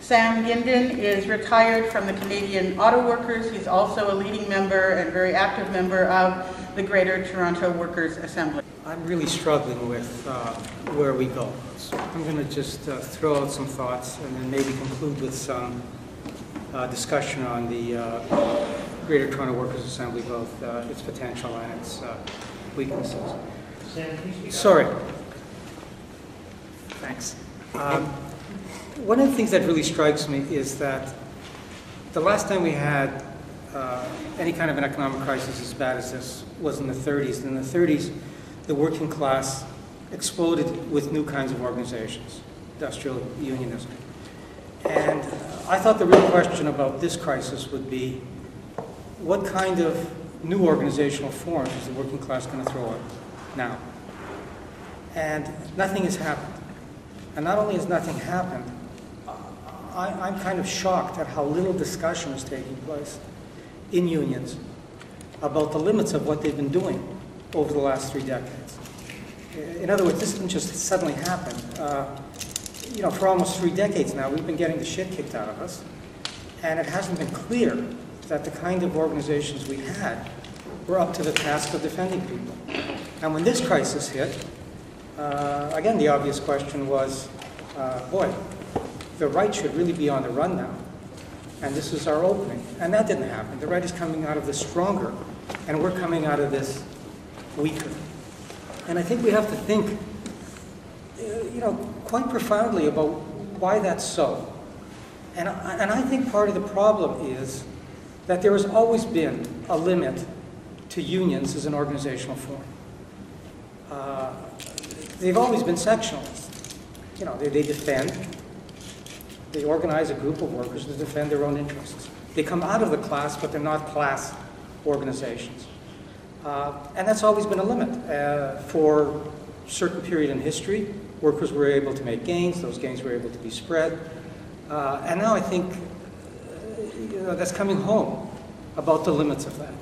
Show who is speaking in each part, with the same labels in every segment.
Speaker 1: Sam Gindin is retired from the Canadian Auto Workers. He's also a leading member and very active member of the Greater Toronto Workers' Assembly.
Speaker 2: I'm really struggling with where we go. So I'm going to just throw out some thoughts and then maybe conclude with some discussion on the Greater Toronto Workers' Assembly, both its potential and its weaknesses. Sorry. Thanks. One of the things that really strikes me is that the last time we had any kind of an economic crisis as bad as this was in the 30s. In the 30s, the working class exploded with new kinds of organizations, industrial unionism. And I thought the real question about this crisis would be, what kind of new organizational forms is the working class going to throw out now? And nothing has happened. And not only has nothing happened, I'm kind of shocked at how little discussion is taking place in unions about the limits of what they've been doing over the last 3 decades. In other words, this didn't just suddenly happen. You know, for almost 3 decades now, we've been getting the shit kicked out of us, and it hasn't been clear that the kind of organizations we had were up to the task of defending people. And when this crisis hit, again, the obvious question was, boy, the right should really be on the run now, and this is our opening. And that didn't happen. The right is coming out of this stronger, and we're coming out of this weaker. And I think we have to think, you know, quite profoundly about why that's so. And I think part of the problem is that there has always been a limit to unions as an organizational form. They've always been sectionalist. You know, they defend, they organize a group of workers to defend their own interests. They come out of the class, but they're not class organizations. And that's always been a limit. For a certain period in history, workers were able to make gains, those gains were able to be spread. And now I think you know, that's coming home about the limits of that.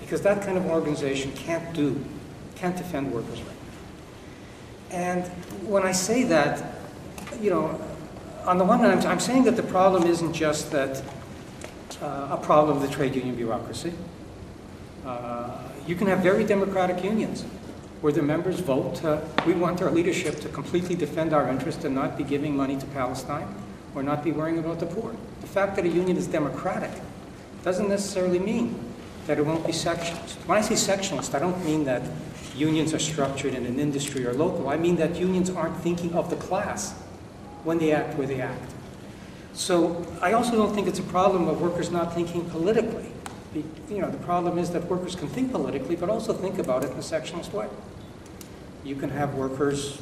Speaker 2: Because that kind of organization can't defend workers' rights. And when I say that, you know, on the one hand, I'm saying that the problem isn't just that a problem of the trade union bureaucracy. You can have very democratic unions where the members vote, we want our leadership to completely defend our interests and not be giving money to Palestine or not be worrying about the poor. The fact that a union is democratic doesn't necessarily mean that it won't be sectionalist. When I say sectionalist, I don't mean that unions are structured in an industry or local. I mean that unions aren't thinking of the class when they act where they act. So I also don't think it's a problem of workers not thinking politically. You know, the problem is that workers can think politically, but also think about it in a sectionalist way. You can have workers,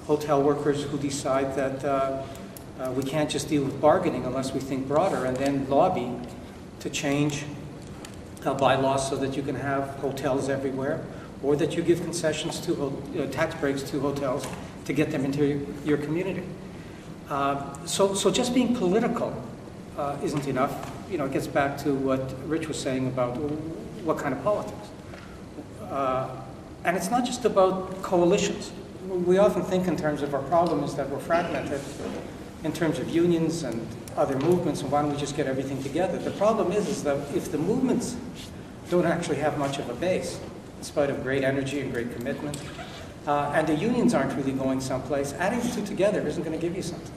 Speaker 2: hotel workers, who decide that we can't just deal with bargaining unless we think broader, and then lobby to change bylaws so that you can have hotels everywhere, or that you give concessions to tax breaks to hotels to get them into your community. So just being political isn't enough. You know, it gets back to what Rich was saying about what kind of politics. And it's not just about coalitions. We often think in terms of our problem is that we're fragmented in terms of unions and other movements, and why don't we just get everything together? The problem is that if the movements don't actually have much of a base, in spite of great energy and great commitment, and the unions aren't really going someplace, adding the two together isn't going to give you something.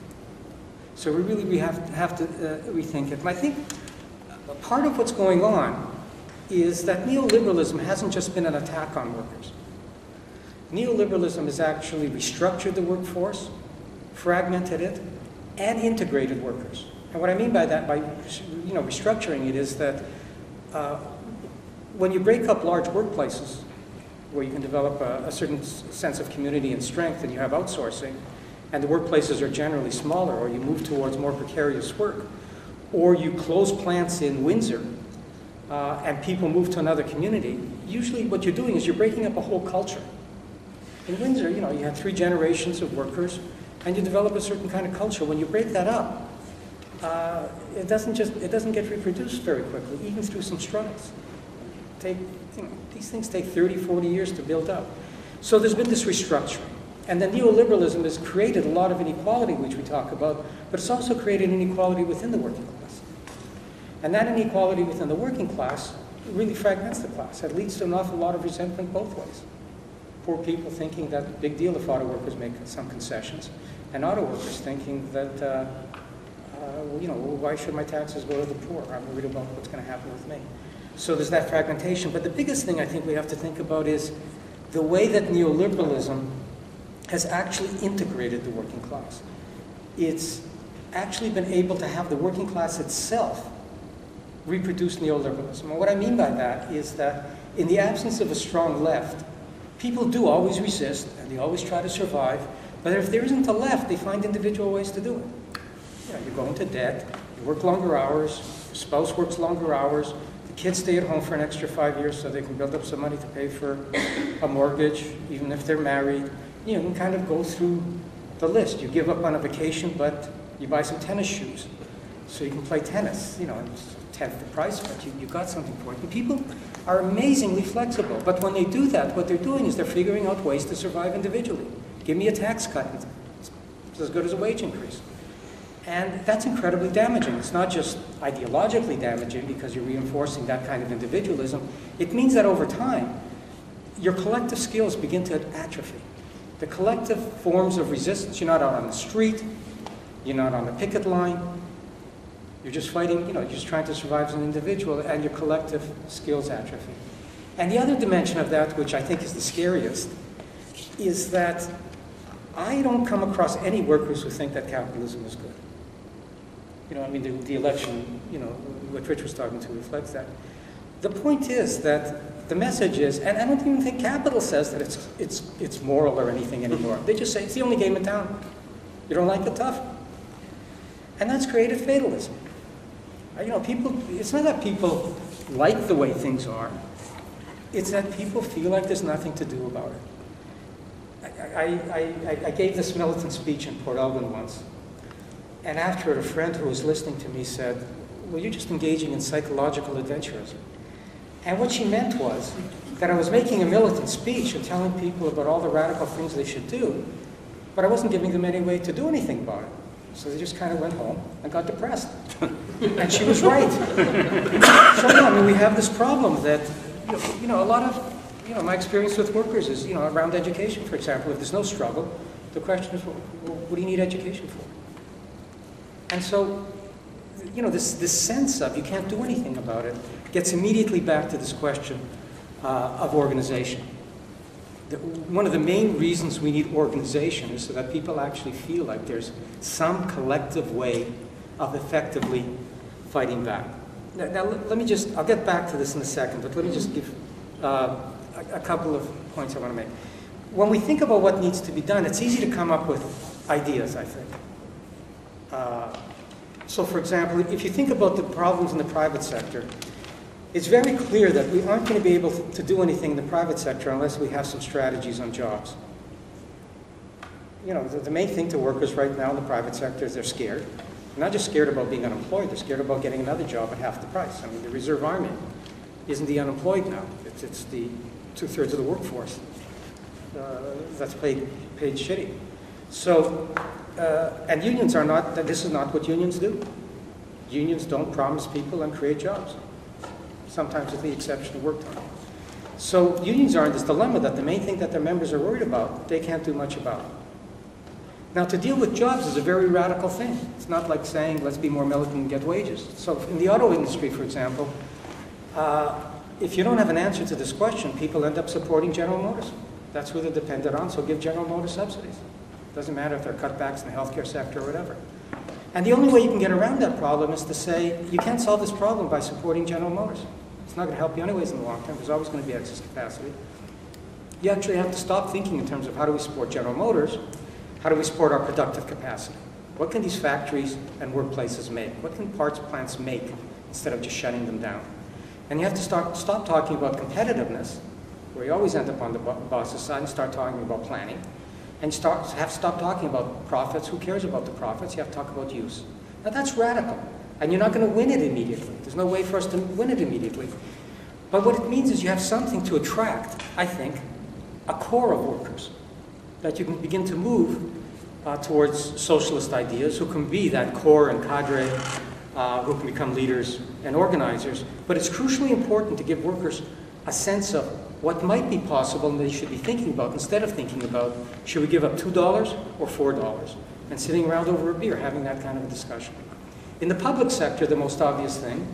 Speaker 2: So we have to rethink it. And I think part of what's going on is that neoliberalism hasn't just been an attack on workers. Neoliberalism has actually restructured the workforce, fragmented it, and integrated workers. And what I mean by that, by restructuring it, is that when you break up large workplaces, where you can develop a certain sense of community and strength, and you have outsourcing, and the workplaces are generally smaller, or you move towards more precarious work, or you close plants in Windsor, and people move to another community, usually what you're doing is you're breaking up a whole culture. In Windsor, you know, you had 3 generations of workers, and you develop a certain kind of culture. When you break that up, it doesn't get reproduced very quickly, even through some struggles. These things take 30, 40 years to build up. So there's been this restructuring. And then neoliberalism has created a lot of inequality, which we talk about, but it's also created inequality within the working class. And that inequality within the working class really fragments the class. It leads to an awful lot of resentment both ways. Poor people thinking that it's a big deal if auto workers make some concessions, and auto workers thinking that, you know, why should my taxes go to the poor? I'm worried about what's going to happen with me. So there's that fragmentation. But the biggest thing I think we have to think about is the way that neoliberalism has actually integrated the working class. It's actually been able to have the working class itself reproduce neoliberalism. And what I mean by that is that in the absence of a strong left, people do always resist and they always try to survive, but if there isn't a left, they find individual ways to do it. You know, you go into debt, you work longer hours, your spouse works longer hours, the kids stay at home for an extra 5 years so they can build up some money to pay for a mortgage, even if they're married. You can kind of go through the list. You give up on a vacation, but you buy some tennis shoes so you can play tennis. You know, it's a tenth the price, but you got something for it. And people are amazingly flexible. But when they do that, what they're doing is they're figuring out ways to survive individually. Give me a tax cut. It's as good as a wage increase. And that's incredibly damaging. It's not just ideologically damaging because you're reinforcing that kind of individualism. It means that over time, your collective skills begin to atrophy. The collective forms of resistance, you're not out on the street, you're not on the picket line, you're just fighting, you know, you're just trying to survive as an individual, and your collective skills atrophy. And the other dimension of that, which I think is the scariest, is that I don't come across any workers who think that capitalism is good. You know, I mean, the election, you know, what Rich was talking to reflects that. The point is that the message is, and I don't even think capital says that it's moral or anything anymore. They just say it's the only game in town. You don't like it, tough. And that's created fatalism. You know, people, it's not that people like the way things are. It's that people feel like there's nothing to do about it. I gave this militant speech in Port Elgin once. And after it, a friend who was listening to me said, well, you're just engaging in psychological adventurism. And what she meant was that I was making a militant speech and telling people about all the radical things they should do, but I wasn't giving them any way to do anything about it. So they just kind of went home and got depressed. And she was right. So, yeah, I mean, we have this problem that, you know, a lot of, you know, my experience with workers is, you know, around education, for example, if there's no struggle, the question is, well, what do you need education for? And so, you know, this sense of you can't do anything about it gets immediately back to this question of organization. One of the main reasons we need organization is so that people actually feel like there's some collective way of effectively fighting back. Now let me just, I'll get back to this in a second, but let me just give a couple of points I want to make. When we think about what needs to be done, it's easy to come up with ideas, I think. So for example, if you think about the problems in the private sector, it's very clear that we aren't going to be able to do anything in the private sector unless we have some strategies on jobs. You know, the main thing to workers right now in the private sector is they're scared. They're not just scared about being unemployed, they're scared about getting another job at half the price. I mean, the Reserve Army isn't the unemployed now. It's the 2/3 of the workforce that's paid shitty. So, and unions are not, this is not what unions do. Unions don't promise people and create jobs, sometimes with the exception of work time. So unions are in this dilemma that the main thing that their members are worried about, they can't do much about. Now, to deal with jobs is a very radical thing. It's not like saying, let's be more militant and get wages. So in the auto industry, for example, if you don't have an answer to this question, people end up supporting General Motors. That's who they're dependent on, so give General Motors subsidies. Doesn't matter if there are cutbacks in the healthcare sector or whatever. And the only way you can get around that problem is to say, you can't solve this problem by supporting General Motors. It's not going to help you anyways in the long term. There's always going to be excess capacity. You actually have to stop thinking in terms of how do we support General Motors, how do we support our productive capacity? What can these factories and workplaces make? What can parts plants make instead of just shutting them down? And you have to stop talking about competitiveness, where you always end up on the boss's side, and start talking about planning. And have to stop talking about profits. Who cares about the profits? You have to talk about use. Now that's radical. And you're not going to win it immediately. There's no way for us to win it immediately. But what it means is you have something to attract, I think, a core of workers. that you can begin to move towards socialist ideas, who can be that core and cadre, who can become leaders and organizers. But it's crucially important to give workers a sense of what might be possible and they should be thinking about, instead of thinking about, should we give up $2 or $4? And sitting around over a beer having that kind of a discussion. In the public sector, the most obvious thing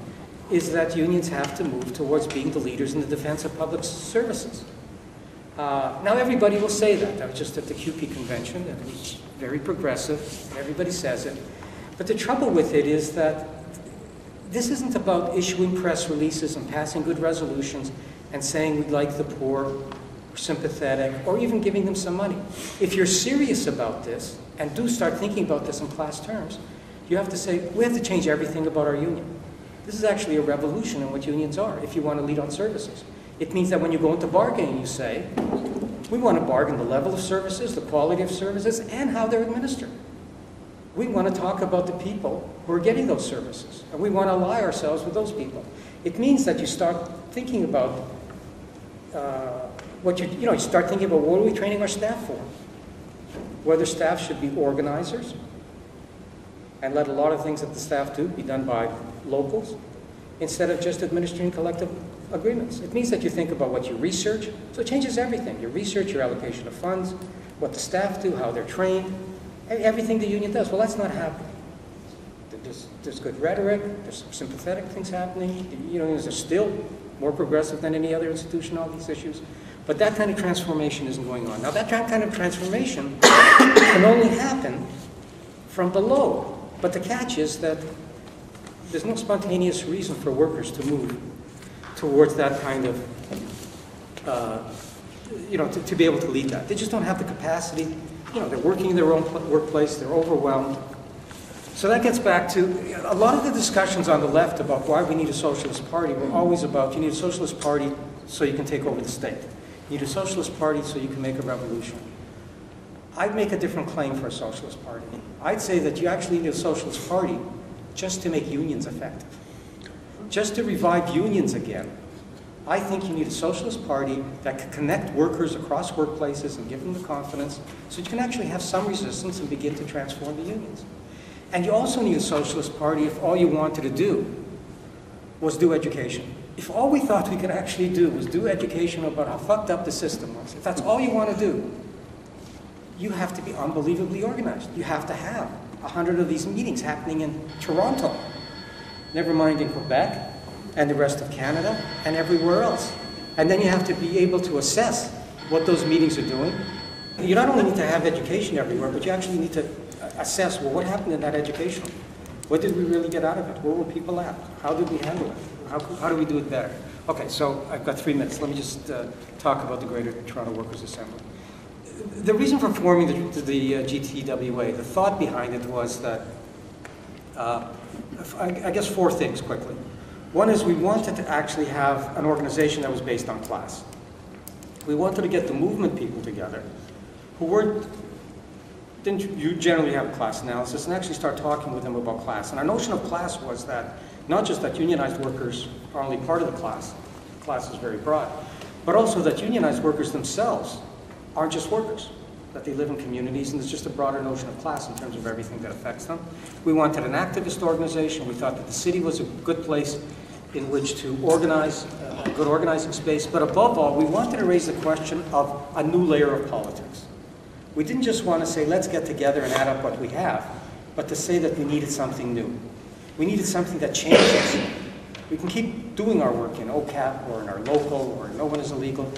Speaker 2: is that unions have to move towards being the leaders in the defense of public services. Now everybody will say that. I was just at the QP convention, and it was very progressive, and everybody says it. But the trouble with it is that this isn't about issuing press releases and passing good resolutions and saying we'd like the poor, or sympathetic, or even giving them some money. If you're serious about this, and do start thinking about this in class terms, you have to say, we have to change everything about our union. This is actually a revolution in what unions are, if you want to lead on services. It means that when you go into bargaining, you say, we want to bargain the level of services, the quality of services, and how they're administered. We want to talk about the people who are getting those services, and we want to ally ourselves with those people. It means that you start thinking about you start thinking about what are we training our staff for? Whether staff should be organizers and let a lot of things that the staff do be done by locals instead of just administering collective agreements. It means that you think about what you research, so it changes everything. Your research, your allocation of funds, what the staff do, how they're trained, everything the union does. Well, that's not happening. There's good rhetoric, there's some sympathetic things happening, unions are still more progressive than any other institution on these issues. But that kind of transformation isn't going on. Now, that kind of transformation can only happen from below. But the catch is that there's no spontaneous reason for workers to move towards that kind of, to be able to lead that. They just don't have the capacity. They're working in their own workplace, they're overwhelmed. So that gets back to a lot of the discussions on the left about why we need a socialist party were always about, you need a socialist party so you can take over the state. You need a socialist party so you can make a revolution. I'd make a different claim for a socialist party. I'd say that you actually need a socialist party just to make unions effective. Just to revive unions again. I think you need a socialist party that can connect workers across workplaces and give them the confidence so you can actually have some resistance and begin to transform the unions. And you also need a socialist party if all you wanted to do was do education. If all we thought we could actually do was do education about how fucked up the system was, if that's all you want to do, you have to be unbelievably organized. You have to have 100 of these meetings happening in Toronto, never mind in Quebec and the rest of Canada and everywhere else. And then you have to be able to assess what those meetings are doing. You not only need to have education everywhere, but you actually need to assess, well, what happened in that education? What did we really get out of it? Where were people at? How did we handle it? How do we do it better? Okay, so I've got 3 minutes. Let me just talk about the Greater Toronto Workers' Assembly. The reason for forming the GTWA, the thought behind it was that, I guess 4 things quickly. One is we wanted to actually have an organization that was based on class. We wanted to get the movement people together who didn't generally have a class analysis and actually start talking with them about class. And our notion of class was that not just that unionized workers are only part of the class is very broad, but also that unionized workers themselves aren't just workers, that they live in communities, and there's just a broader notion of class in terms of everything that affects them. We wanted an activist organization. We thought that the city was a good place in which to organize, a good organizing space, but above all, we wanted to raise the question of a new layer of politics. We didn't just want to say, let's get together and add up what we have, but to say that we needed something new. We needed something that changes. We can keep doing our work in OCAP or in our local or No One Is Illegal,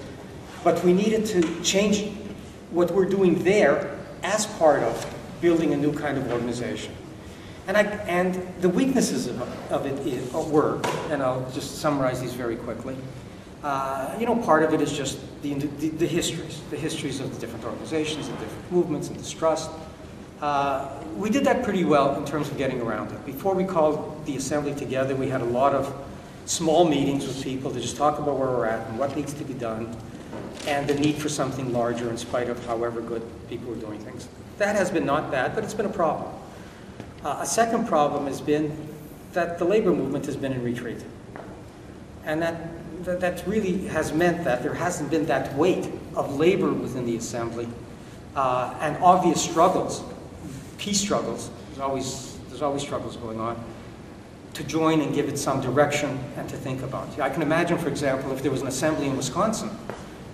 Speaker 2: but we needed to change what we're doing there as part of building a new kind of organization. And the weaknesses of it were, and I'll just summarize these very quickly. Part of it is just the histories of the different organizations, the different movements and distrust. We did that pretty well in terms of getting around it. Before we called the assembly together, we had a lot of small meetings with people to just talk about where we're at and what needs to be done and the need for something larger in spite of however good people are doing things. That has been not bad, but it's been a problem. A second problem has been that the labor movement has been in retreat. And that really has meant that there hasn't been that weight of labor within the assembly and obvious struggles, peace struggles, there's always struggles going on, to join and give it some direction and to think about. I can imagine, for example, if there was an assembly in Wisconsin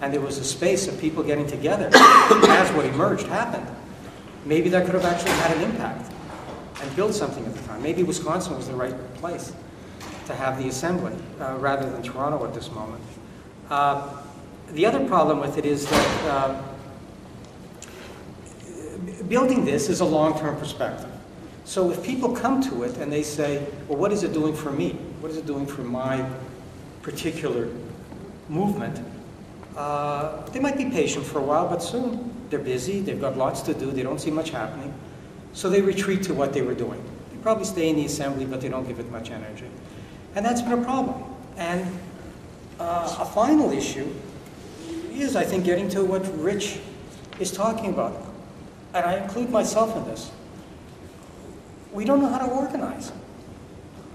Speaker 2: and there was a space of people getting together as what emerged happened, maybe that could have actually had an impact and built something at the time. Maybe Wisconsin was the right place to have the assembly rather than Toronto at this moment. The other problem with it is that building this is a long-term perspective. So if people come to it and they say, well, what is it doing for me? What is it doing for my particular movement? They might be patient for a while, but soon they're busy, they've got lots to do, they don't see much happening. So they retreat to what they were doing. They probably stay in the assembly, but they don't give it much energy. And that's been a problem. And a final issue is, I think, getting to what Rich is talking about. And I include myself in this. We don't know how to organize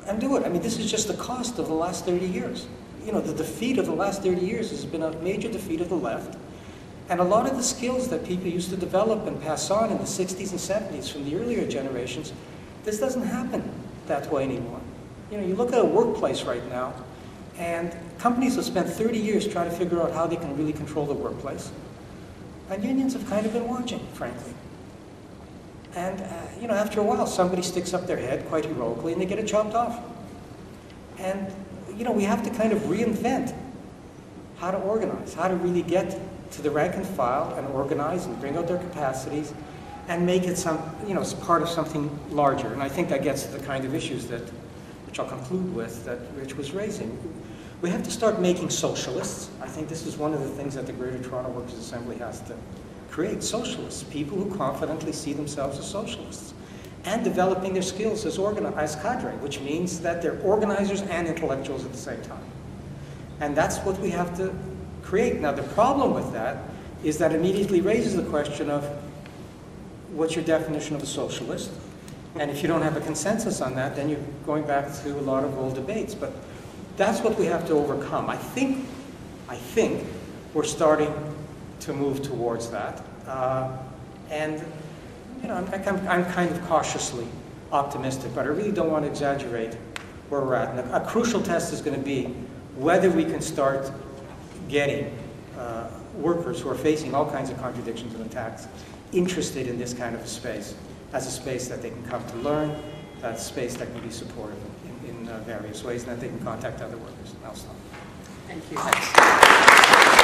Speaker 2: and do it. I mean, this is just the cost of the last 30 years. You know, the defeat of the last 30 years has been a major defeat of the left. And a lot of the skills that people used to develop and pass on in the 60s and 70s from the earlier generations, this doesn't happen that way anymore. You know, you look at a workplace right now, and companies have spent 30 years trying to figure out how they can really control the workplace. And unions have kind of been watching, frankly. And, you know, after a while, somebody sticks up their head quite heroically and they get it chopped off. And, you know, we have to kind of reinvent how to organize, how to really get to the rank and file and organize and bring out their capacities and make it some, you know, as part of something larger. And I think that gets to the kind of issues that, which I'll conclude with, that Rich was raising. We have to start making socialists. I think this is one of the things that the Greater Toronto Workers' Assembly has to create, socialists, people who confidently see themselves as socialists, and developing their skills as cadre, which means that they're organizers and intellectuals at the same time. And that's what we have to create. Now, the problem with that is that immediately raises the question of, what's your definition of a socialist? And if you don't have a consensus on that, then you're going back to a lot of old debates. But that's what we have to overcome. I think we're starting to move towards that. And, you know, I'm kind of cautiously optimistic, but I really don't want to exaggerate where we're at. And a crucial test is going to be whether we can start getting workers who are facing all kinds of contradictions and attacks interested in this kind of a space, as a space that they can come to learn, that's a space that can be supportive in various ways, and that they can contact other workers. And I'll stop.
Speaker 1: Thank you.